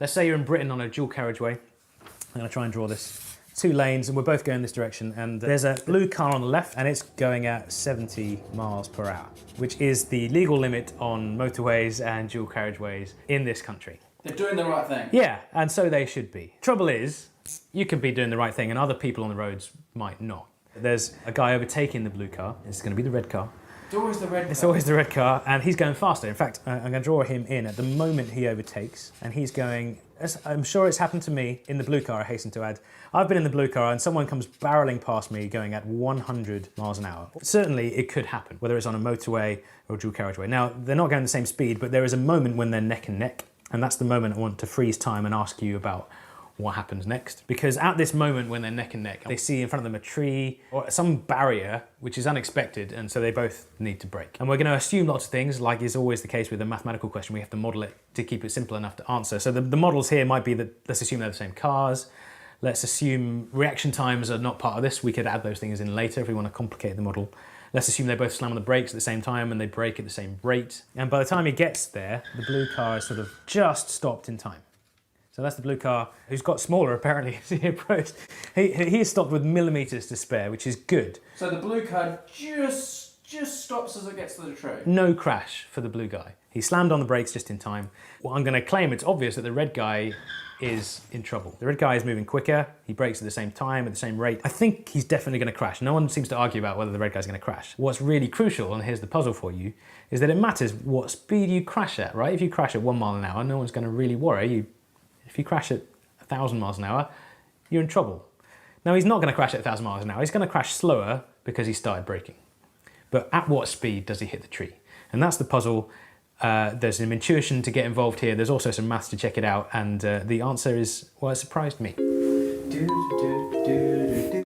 Let's say you're in Britain on a dual carriageway. I'm going to try and draw this. 2 lanes, and we're both going this direction, and there's a blue car on the left, and it's going at 70 miles per hour, which is the legal limit on motorways and dual carriageways in this country. They're doing the right thing. Yeah, and so they should be. Trouble is, you could be doing the right thing and other people on the roads might not. There's a guy overtaking the blue car. It's going to be the red car. It's always the red car. It's always the red car, and he's going faster. In fact, I'm going to draw him in at the moment he overtakes, and he's going, I'm sure it's happened to me in the blue car, I hasten to add. I've been in the blue car and someone comes barreling past me going at 100 miles an hour. Certainly it could happen, whether it's on a motorway or a dual carriageway. Now, they're not going the same speed, but there is a moment when they're neck and neck, and that's the moment I want to freeze time and ask you about what happens next. Because at this moment when they're neck and neck, they see in front of them a tree or some barrier which is unexpected, and so they both need to brake. And we're going to assume lots of things, like is always the case with a mathematical question. We have to model it to keep it simple enough to answer. So the models here might be that, let's assume they're the same cars. Let's assume reaction times are not part of this. We could add those things in later if we want to complicate the model. Let's assume they both slam on the brakes at the same time and they brake at the same rate. And by the time he gets there, the blue car is sort of just stopped in time. So that's the blue car, who's got smaller apparently as he approached. He is stopped with millimeters to spare, which is good. So the blue car just stops as it gets to the tree. No crash for the blue guy. He slammed on the brakes just in time. Well, I'm going to claim it's obvious that the red guy is in trouble. The red guy is moving quicker, he brakes at the same time, at the same rate. I think he's definitely going to crash. No one seems to argue about whether the red guy's going to crash. What's really crucial, and here's the puzzle for you, is that it matters what speed you crash at, right? If you crash at 1 mile an hour, no one's going to really worry. If you crash at 1,000 miles an hour, you're in trouble. Now, he's not going to crash at 1,000 miles an hour. He's going to crash slower because he started braking. But at what speed does he hit the tree? And that's the puzzle. There's some intuition to get involved here. There's also some maths to check it out. And the answer is, well, it surprised me.